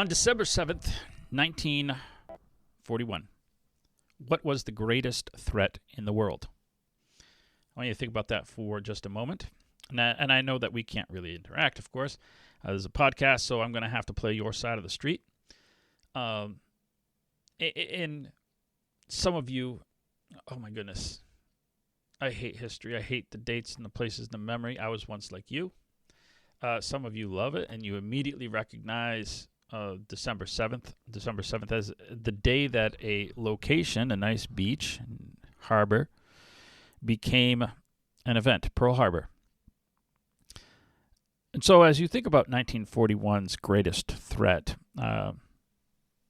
On December 7th, 1941, what was the greatest threat in the world? I want you to think about that for just a moment. And I know that we can't really interact, of course. This is a podcast, so I'm going to have to play your side of the street. In some of you, oh my goodness, I hate history. I hate the dates and the places and the memory. I was once like you. Some of you love it, and you immediately recognize December 7th as the day that a location, a nice beach, harbor, became an event, Pearl Harbor. And so as you think about 1941's greatest threat, I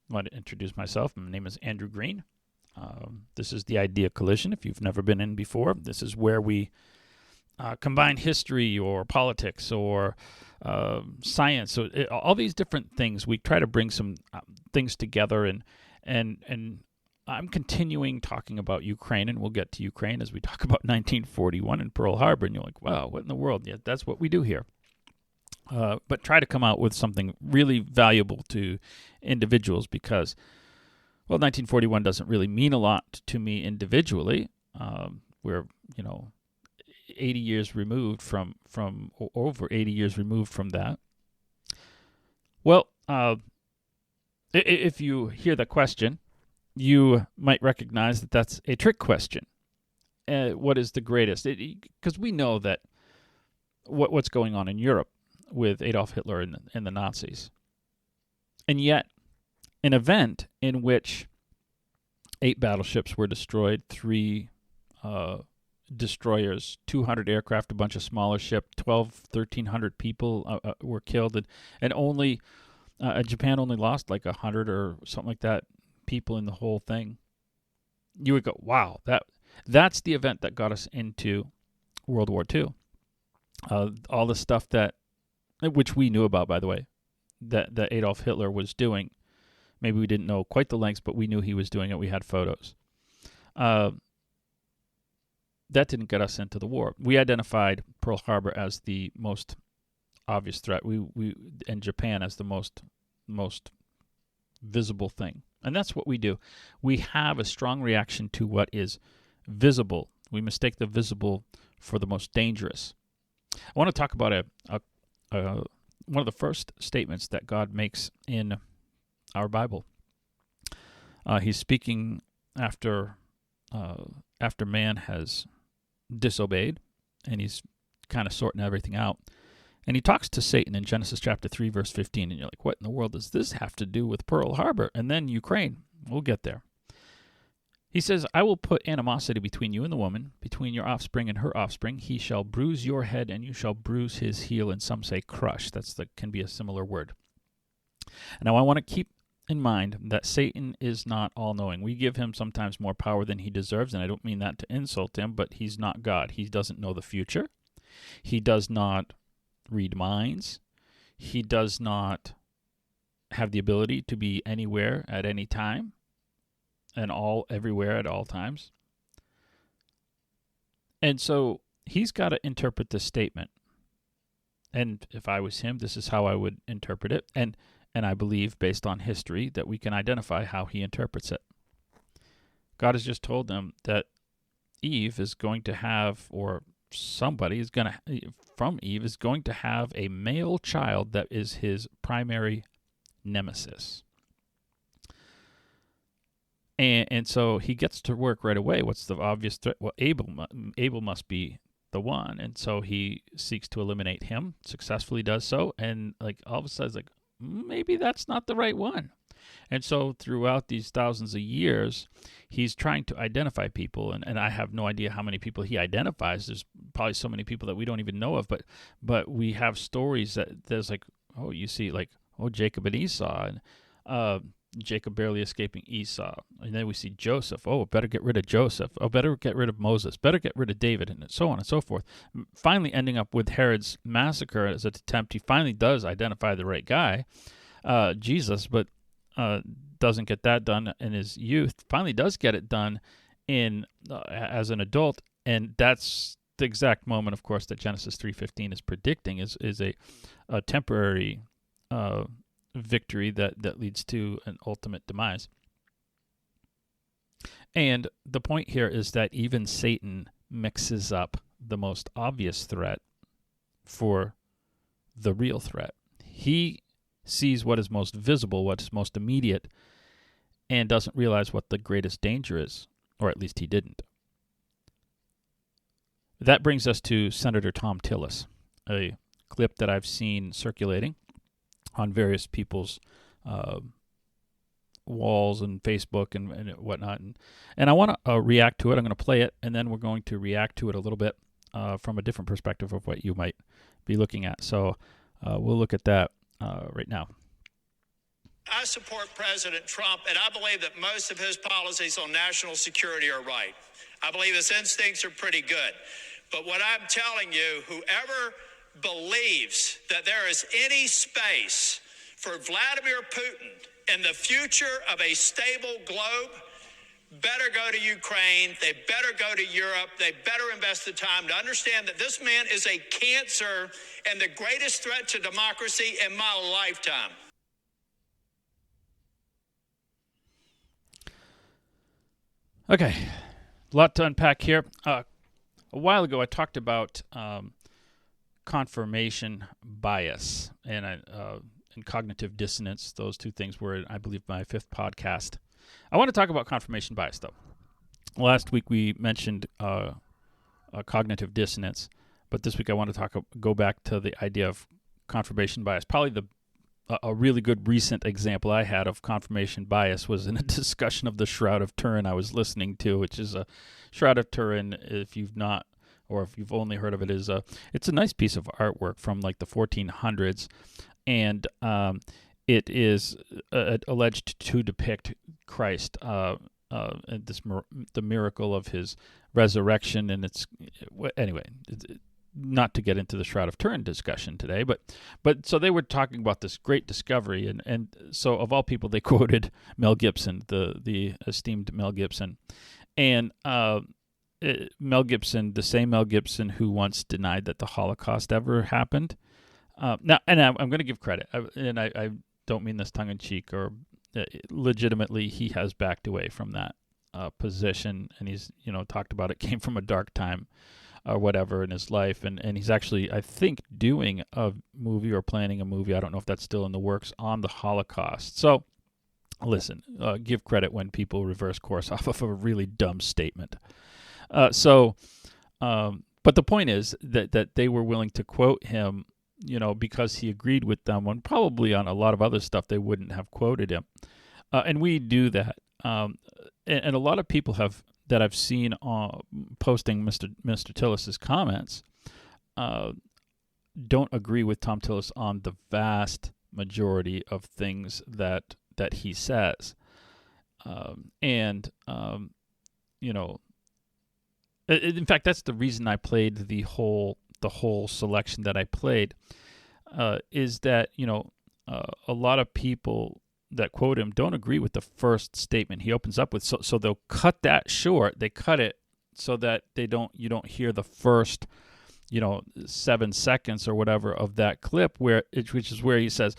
want to introduce myself. My name is Andrew Green. This is the Idea Collision. If you've never been in before, this is where we combine history or politics or science. So all these different things, we try to bring some things together. And I'm continuing talking about Ukraine, and we'll get to Ukraine as we talk about 1941 and Pearl Harbor. And you're like, wow, what in the world? Yeah, that's what we do here. But try to come out with something really valuable to individuals because, well, 1941 doesn't really mean a lot to me individually. We're, 80 years removed from over 80 years removed from that. Well, if you hear the question, you might recognize that that's a trick question. What is the greatest? Because we know that what's going on in Europe with Adolf Hitler and the Nazis. And yet, an event in which 8 battleships were destroyed, 3 destroyers, 200 aircraft, a bunch of smaller ships, 1,300 people were killed, and only Japan only lost like 100 or something like that people in the whole thing. You would go, wow, that's the event that got us into World War II. All the stuff which we knew about, by the way, that Adolf Hitler was doing. Maybe we didn't know quite the lengths, but we knew he was doing it. We had photos. That didn't get us into the war. We identified Pearl Harbor as the most obvious threat. And Japan as the most visible thing. And that's what we do. We have a strong reaction to what is visible. We mistake the visible for the most dangerous. I want to talk about one of the first statements that God makes in our Bible. He's speaking after man has disobeyed, and he's kind of sorting everything out. And he talks to Satan in Genesis chapter 3, verse 15, and you're like, what in the world does this have to do with Pearl Harbor? And then Ukraine. We'll get there. He says, I will put animosity between you and the woman, between your offspring and her offspring. He shall bruise your head, and you shall bruise his heel, and some say crush. Can be a similar word. Now, I want to keep in mind that Satan is not all-knowing. We give him sometimes more power than he deserves, and I don't mean that to insult him, but he's not God. He doesn't know the future. He does not read minds. He does not have the ability to be anywhere at any time and everywhere at all times. And so he's got to interpret this statement. And if I was him, this is how I would interpret it. And I believe, based on history, that we can identify how he interprets it. God has just told them that Eve is going to have, or somebody is going to, from Eve, is going to have a male child that is his primary nemesis. And so he gets to work right away. What's the obvious threat? Well, Abel must be the one. And so he seeks to eliminate him, successfully does so, and like all of a sudden, like, maybe that's not the right one. And so throughout these thousands of years, he's trying to identify people, and I have no idea how many people he identifies. There's probably so many people that we don't even know of, but we have stories that there's like, oh, you see, like, oh, Jacob and Esau, and Jacob barely escaping Esau. And then we see Joseph. Oh, better get rid of Joseph. Oh, better get rid of Moses. Better get rid of David, and so on and so forth. Finally ending up with Herod's massacre as an attempt. He finally does identify the right guy, Jesus, but doesn't get that done in his youth. Finally does get it done as an adult, and that's the exact moment, of course, that Genesis 3:15 is predicting is a temporary victory that leads to an ultimate demise. And the point here is that even Satan mixes up the most obvious threat for the real threat. He sees what is most visible, what is most immediate, and doesn't realize what the greatest danger is, or at least he didn't. That brings us to Senator Tom Tillis, a clip that I've seen circulating on various people's walls and Facebook and whatnot. And I want to react to it. I'm going to play it, and then we're going to react to it a little bit from a different perspective of what you might be looking at. So we'll look at that right now. I support President Trump, and I believe that most of his policies on national security are right. I believe his instincts are pretty good. But what I'm telling you, whoever believes that there is any space for Vladimir Putin in the future of a stable globe better go to Ukraine. They better go to Europe. They better invest the time to understand that this man is a cancer and the greatest threat to democracy in my lifetime. Okay, a lot to unpack here. A while ago, I talked about confirmation bias and cognitive dissonance. Those two things were, I believe, my 5th podcast. I want to talk about confirmation bias, though. Last week we mentioned cognitive dissonance, but this week I want to go back to the idea of confirmation bias. Probably a really good recent example I had of confirmation bias was in a discussion of the Shroud of Turin I was listening to, which is a Shroud of Turin, if you've not, or if you've only heard of it, it's a nice piece of artwork from like the 1400s, and it is alleged to depict Christ, and the miracle of his resurrection, and anyway. Not to get into the Shroud of Turin discussion today, but so they were talking about this great discovery, and so of all people they quoted Mel Gibson, the esteemed Mel Gibson, and Mel Gibson, the same Mel Gibson who once denied that the Holocaust ever happened. Now, and I'm going to give credit, and I don't mean this tongue in cheek, or legitimately he has backed away from that position, and he's talked about it came from a dark time or whatever in his life, and he's actually, I think, doing a movie or planning a movie, I don't know if that's still in the works, on the Holocaust. So, listen, give credit when people reverse course off of a really dumb statement. But the point is that they were willing to quote him, because he agreed with them, when probably on a lot of other stuff they wouldn't have quoted him. And we do that. And a lot of people that I've seen posting Mr. Tillis's comments don't agree with Tom Tillis on the vast majority of things that he says. In fact, that's the reason I played the whole selection that I played, is that a lot of people that quote him don't agree with the first statement he opens up with, so they'll cut that short. They cut it so that you don't hear the first 7 seconds or whatever of that clip, which is where he says,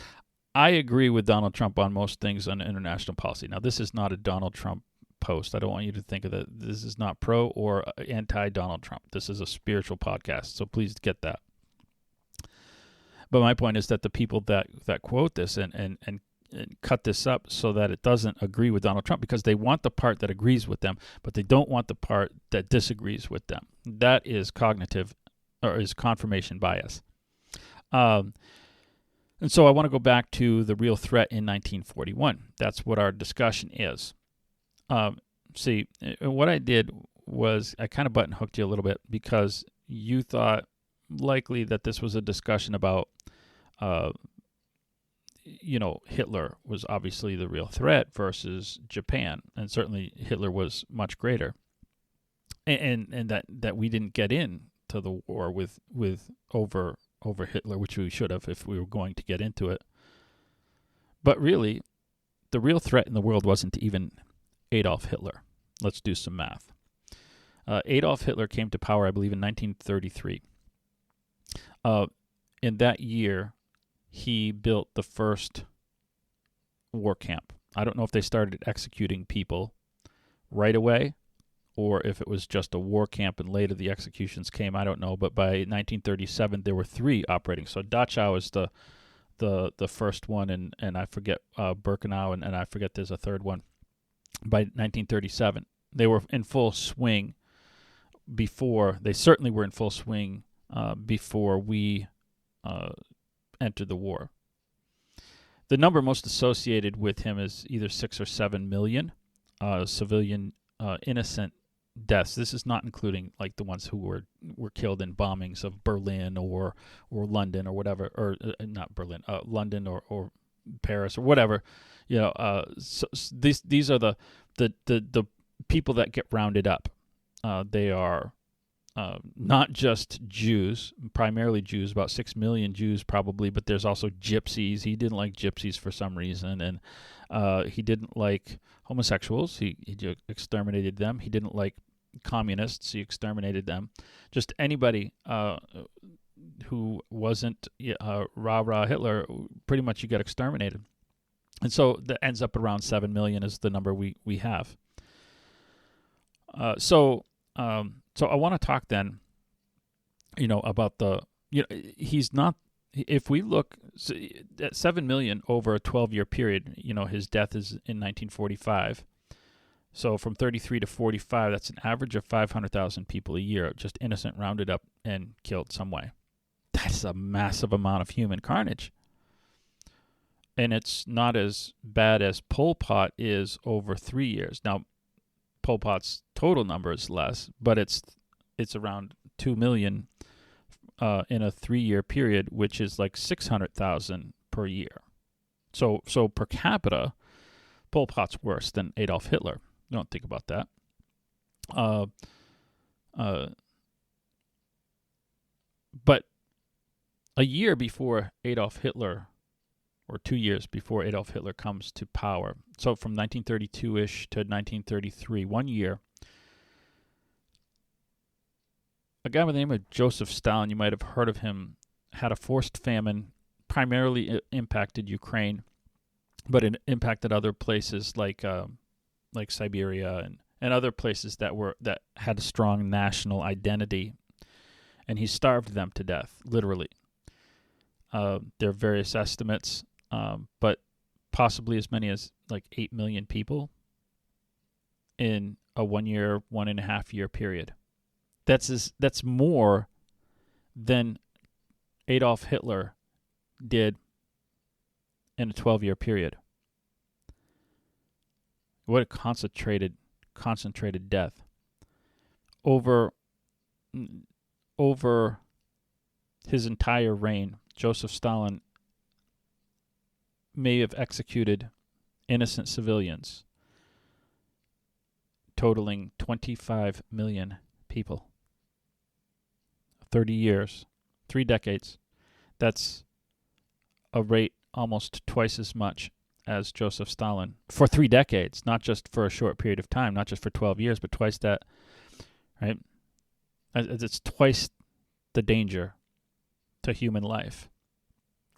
"I agree with Donald Trump on most things on international policy." Now, this is not a Donald Trump post. I don't want you to think of that. This is not pro or anti-Donald Trump. This is a spiritual podcast, so please get that. But my point is that the people that quote this and cut this up so that it doesn't agree with Donald Trump, because they want the part that agrees with them, but they don't want the part that disagrees with them. That is confirmation bias. And so I want to go back to the real threat in 1941. That's what our discussion is. See, what I did was I kind of button hooked you a little bit because you thought likely that this was a discussion about Hitler was obviously the real threat versus Japan, and certainly Hitler was much greater, and that we didn't get into the war with over Hitler, which we should have if we were going to get into it. But really, the real threat in the world wasn't even Adolf Hitler. Let's do some math. Adolf Hitler came to power, I believe, in 1933. In that year, he built the first war camp. I don't know if they started executing people right away or if it was just a war camp and later the executions came. I don't know. But by 1937, there were 3 operating. So Dachau is the first one, and I forget Birkenau, and I forget there's a third one. By 1937, they were in full swing before, they certainly were in full swing before we entered the war. The number most associated with him is either 6 or 7 million civilian innocent deaths. This is not including like the ones who were killed in bombings of Berlin or London or whatever, or not Berlin, London or Paris or whatever. So these are the people that get rounded up. They are not just Jews, primarily Jews, about 6 million Jews probably, but there's also gypsies. He didn't like gypsies for some reason, and he didn't like homosexuals. He exterminated them. He didn't like communists. He exterminated them. Just anybody who wasn't rah-rah Hitler, pretty much you get exterminated. And so that ends up around 7 million is the number we have. So I want to talk then, about he's not, if we look at 7 million over a 12-year period, his death is in 1945. So from 33 to 45, that's an average of 500,000 people a year, just innocent, rounded up and killed some way. That's a massive amount of human carnage. And it's not as bad as Pol Pot is over 3 years. Now, Pol Pot's total number is less, but it's around 2 million in a 3-year period, which is like 600,000 per year. So per capita, Pol Pot's worse than Adolf Hitler. You don't think about that. But a year before Adolf Hitler, or 2 years before Adolf Hitler comes to power, so from 1932-ish to 1933, 1 year, a guy by the name of Joseph Stalin, you might have heard of him, had a forced famine, primarily impacted Ukraine, but it impacted other places like Siberia and other places that had a strong national identity, and he starved them to death, literally. There are various estimates, but possibly as many as like 8 million people in a 1 year, 1.5 year period. That's more than Adolf Hitler did in a 12-year period. What a concentrated death. Over his entire reign, Joseph Stalin may have executed innocent civilians totaling 25 million people. 30 years, 3 decades. That's a rate almost twice as much as Joseph Stalin for 3 decades, not just for a short period of time, not just for 12 years, but twice that, right? It's twice the danger to human life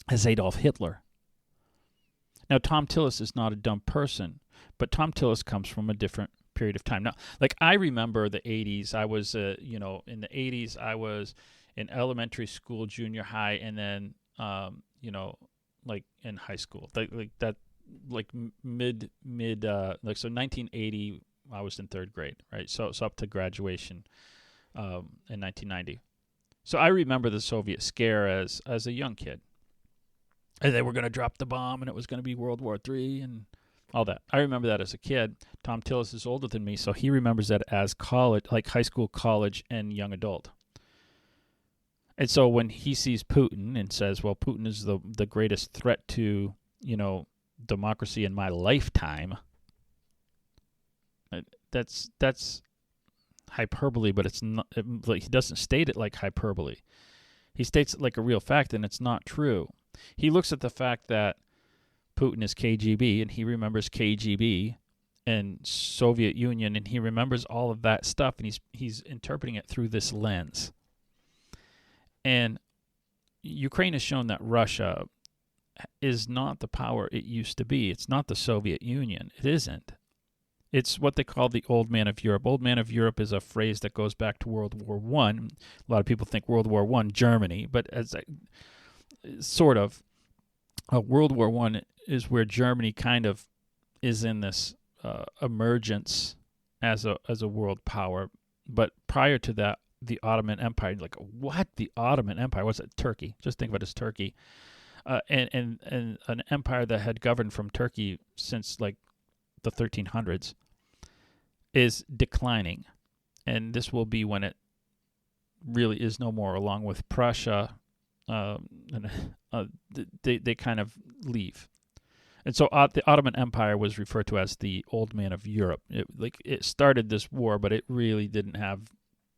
as Adolf Hitler. Now, Tom Tillis is not a dumb person, but Tom Tillis comes from a different period of time. Now, like I remember the 80s, I was, in the 80s, I was in elementary school, junior high, and then, like in high school, mid, so 1980, I was in 3rd grade, right? So up to graduation in 1990. So I remember the Soviet scare as a young kid. And they were going to drop the bomb, and it was going to be World War III and all that. I remember that as a kid. Tom Tillis is older than me, so he remembers that as college, like high school, college, and young adult. And so when he sees Putin and says, well, Putin is the greatest threat to, democracy in my lifetime, that's hyperbole, but it's not. He doesn't state it like hyperbole. He states it like a real fact, and it's not true. He looks at the fact that Putin is KGB, and he remembers KGB and Soviet Union, and he remembers all of that stuff, and he's interpreting it through this lens. And Ukraine has shown that Russia is not the power it used to be. It's not the Soviet Union. It isn't. It's what they call the Old Man of Europe. Old Man of Europe is a phrase that goes back to World War One. A lot of people think World War One, Germany, but sort of, World War One is where Germany kind of is in this emergence as a world power. But prior to that, the Ottoman Empire, like, what? The Ottoman Empire? What's it? Turkey. Just think of it as Turkey. And an empire that had governed from Turkey since like the 1300s is declining. And this will be when it really is no more, along with Prussia. They kind of leave. And so the Ottoman Empire was referred to as the Old Man of Europe. It started this war, but it really didn't have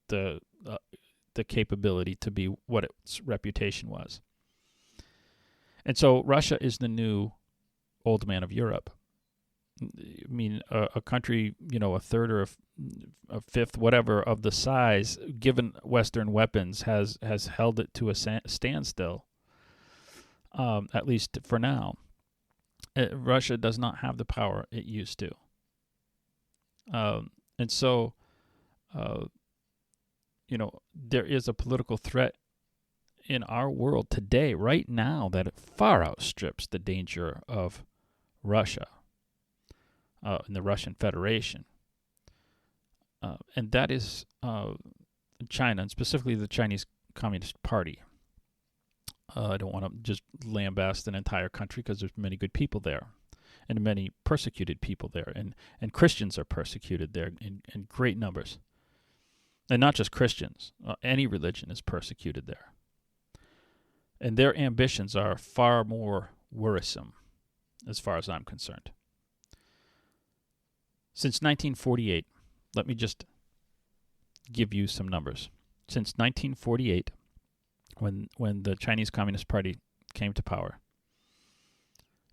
the capability to be what its reputation was. And so Russia is the new Old Man of Europe. I mean, a country, a third or a fifth, whatever, of the size, given Western weapons, has held it to a standstill, at least for now. Russia does not have the power it used to. And so, there is a political threat in our world today, right now, that it far outstrips the danger of Russia and the Russian Federation. And that is China, and specifically the Chinese Communist Party. I don't want to just lambast an entire country because there's many good people there and many persecuted people there. And Christians are persecuted there in great numbers. And not just Christians. Any religion is persecuted there. And their ambitions are far more worrisome as far as I'm concerned. Since 1948, let me just give you some numbers. Since 1948, when the Chinese Communist Party came to power,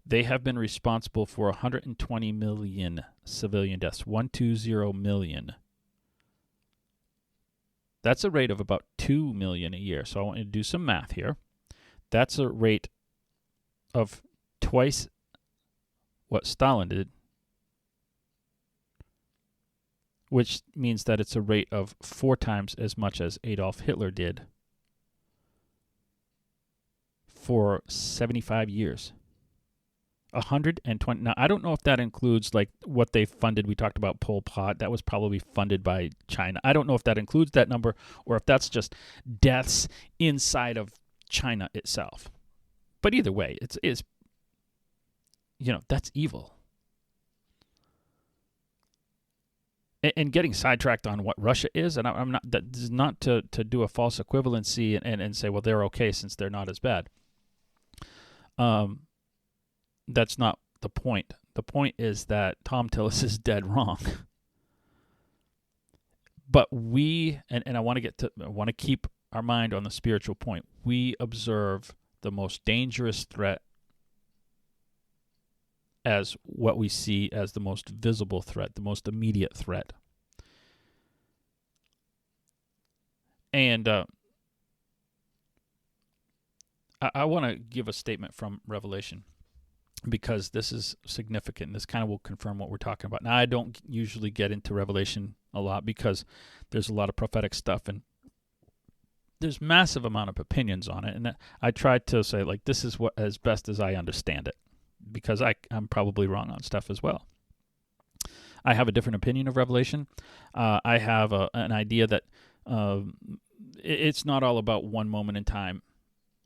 they have been responsible for 120 million civilian deaths, 120 million. That's a rate of about 2 million a year. So I want you to do some math here. That's a rate of twice what Stalin did, which means that it's a rate of 4 times as much as Adolf Hitler did for 75 years. 120. Now, I don't know if that includes like what they funded. We talked about Pol Pot. That was probably funded by China. I don't know if that includes that number or if that's just deaths inside of China itself. But either way, it's that's evil. And getting sidetracked on what Russia is, and I'm not, that is not to do a false equivalency and say, well, they're okay since they're not as bad. That's not the point. The point is that Tom Tillis is dead wrong. But I want to keep our mind on the spiritual point. We observe the most dangerous threat as what we see as the most visible threat, the most immediate threat. And I want to give a statement from Revelation because this is significant. This kind of will confirm what we're talking about. Now, I don't usually get into Revelation a lot because there's a lot of prophetic stuff and there's massive amount of opinions on it. And I tried to say, like, this is what as best as I understand it, because I'm probably wrong on stuff as well. I have a different opinion of Revelation. I have an idea that it's not all about one moment in time,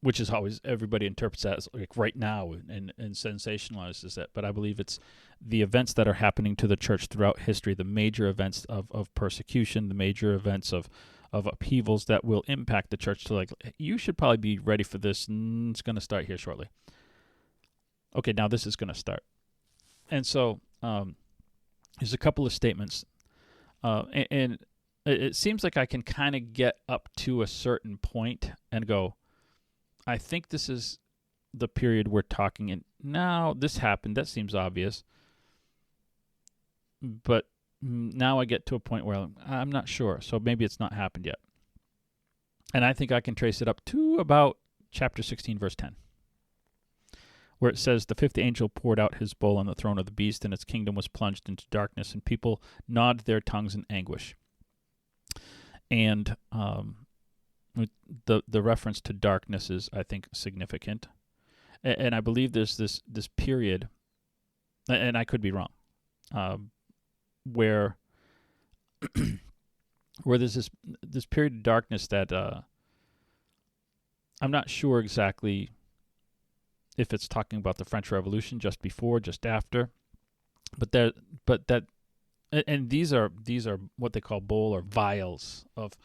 which is always everybody interprets that as like right now and sensationalizes it. But I believe it's the events that are happening to the church throughout history, the major events of persecution, the major events of upheavals that will impact the church to, like, you should probably be ready for this. It's going to start here shortly. Okay, now this is going to start. And so there's a couple of statements. And it seems like I can kind of get up to a certain point and go, I think this is the period we're talking in. Now, this happened. That seems obvious. But now I get to a point where I'm not sure. So maybe it's not happened yet. And I think I can trace it up to about chapter 16, verse 10, where it says, the fifth angel poured out his bowl on the throne of the beast, and its kingdom was plunged into darkness, and people gnawed their tongues in anguish. And the reference to darkness is, I think, significant. And I believe there's this period, and I could be wrong, where there's this period of darkness that I'm not sure exactly if it's talking about the French Revolution, just before, just after, and these are what they call bowl or vials of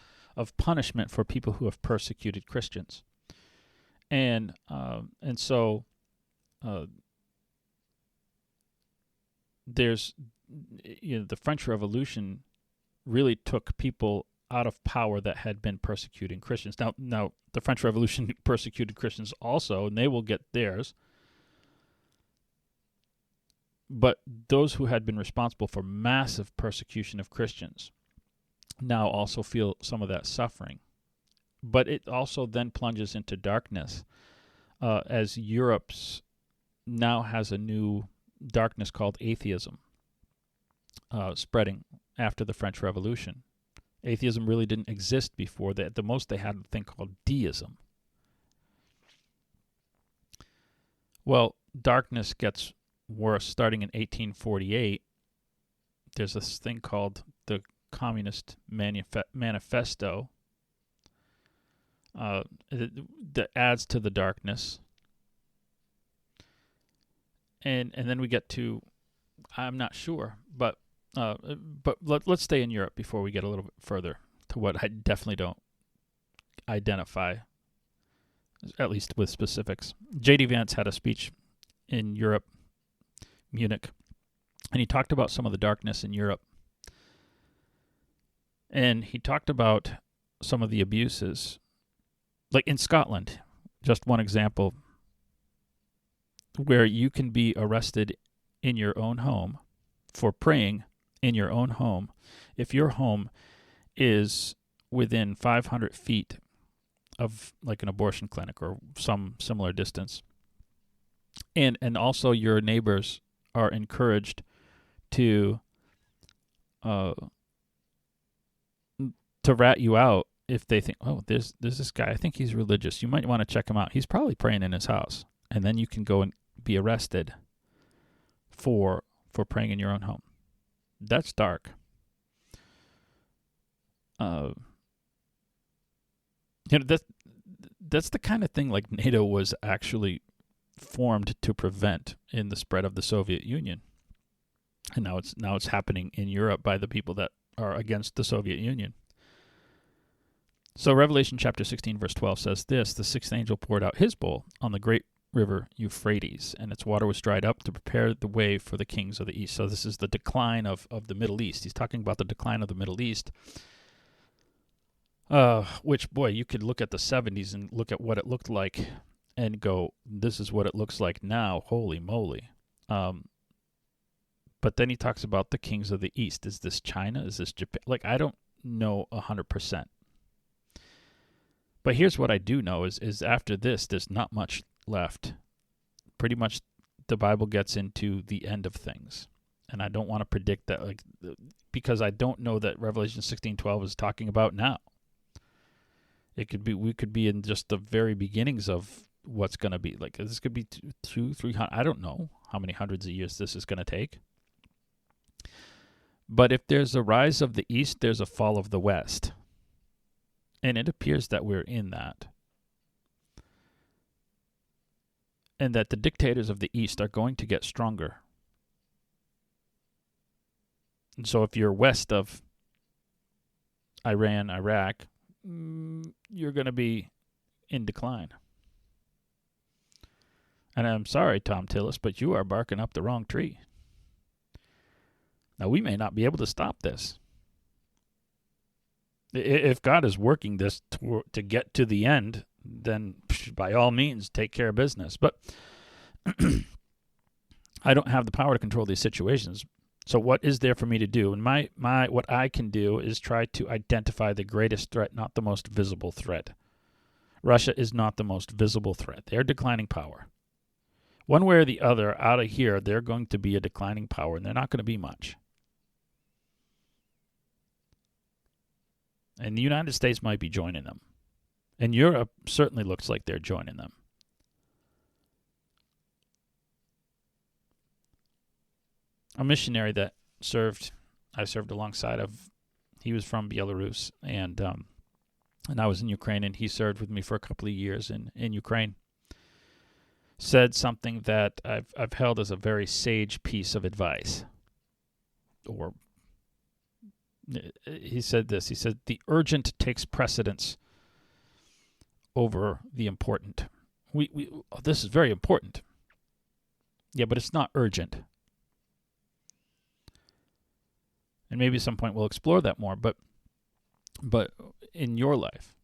punishment for people who have persecuted Christians, and so there's the French Revolution really took people out of power that had been persecuting Christians. Now the French Revolution persecuted Christians also, and they will get theirs. But those who had been responsible for massive persecution of Christians now also feel some of that suffering. But it also then plunges into darkness as Europe's now has a new darkness called atheism spreading after the French Revolution. Atheism really didn't exist before. At the most, they had a thing called deism. Well, darkness gets worse. Starting in 1848, there's this thing called the Communist Manifesto that adds to the darkness. And then we get to, I'm not sure, but let's stay in Europe before we get a little bit further to what I definitely don't identify, at least with specifics. J.D. Vance had a speech in Europe, Munich, and he talked about some of the darkness in Europe. And he talked about some of the abuses, like in Scotland, just one example, where you can be arrested in your own home for praying in your own home if your home is within 500 feet of like an abortion clinic or some similar distance. And also your neighbors are encouraged to rat you out if they think, oh, there's this guy, I think he's religious. You might want to check him out. He's probably praying in his house. And then you can go and be arrested for praying in your own home. That's dark. That's the kind of thing like NATO was actually formed to prevent in the spread of the Soviet Union. And now it's happening in Europe by the people that are against the Soviet Union. So Revelation chapter 16 verse 12 says this, the sixth angel poured out his bowl on the great river Euphrates, and its water was dried up to prepare the way for the kings of the east. So this is the decline of the Middle East. He's talking about the decline of the Middle East, which, boy, you could look at the 70s and look at what it looked like and go, this is what it looks like now. Holy moly. But then he talks about the kings of the east. Is this China? Is this Japan? Like, I don't know 100%. But here's what I do know is after this, there's not much left. Pretty much the Bible gets into the end of things. And I don't want to predict that, like, because I don't know that Revelation 16:12 is talking about now. It could be, we could be in just the very beginnings of what's going to be. Like, this could be 200-300, I don't know how many hundreds of years this is going to take. But if there's a rise of the east, there's a fall of the west. And it appears that we're in that. And that the dictators of the east are going to get stronger. And so if you're west of Iran, Iraq, you're going to be in decline. And I'm sorry, Tom Tillis, but you are barking up the wrong tree. Now, we may not be able to stop this. If God is working this to get to the end, then by all means, take care of business. But I don't have the power to control these situations. So what is there for me to do? And my what I can do is try to identify the greatest threat, not the most visible threat. Russia is not the most visible threat. They are declining power. One way or the other, out of here, they're going to be a declining power, and they're not going to be much. And the United States might be joining them. And Europe certainly looks like they're joining them. A missionary that I served alongside of, he was from Belarus, and I was in Ukraine, and he served with me for a couple of years in Ukraine, said something that I've held as a very sage piece of advice. Or he said this. He said, the urgent takes precedence over the important. This is very important. Yeah, but it's not urgent. And maybe at some point we'll explore that more. But in your life,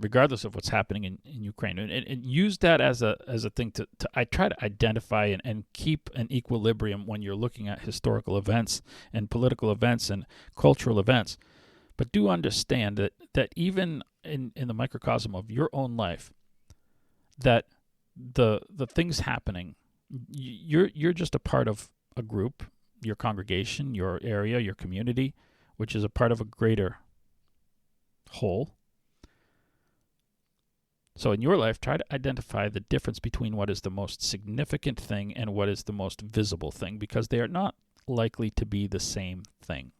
regardless of what's happening in Ukraine, and use that as a thing to I try to identify and keep an equilibrium when you're looking at historical events and political events and cultural events. But do understand that even in the microcosm of your own life, that the things happening, you're just a part of a group, your congregation, your area, your community, which is a part of a greater whole. So in your life, try to identify the difference between what is the most significant thing and what is the most visible thing, because they are not likely to be the same thing.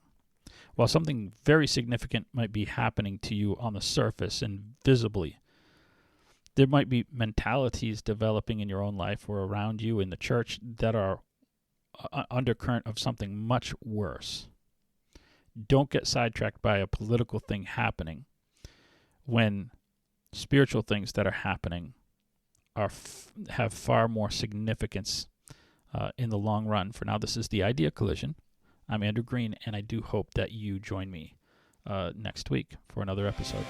While something very significant might be happening to you on the surface and visibly, there might be mentalities developing in your own life or around you in the church that are undercurrent of something much worse. Don't get sidetracked by a political thing happening when spiritual things that are happening have far more significance in the long run. For now, this is the Idea Collision. I'm Andrew Green, and I do hope that you join me next week for another episode.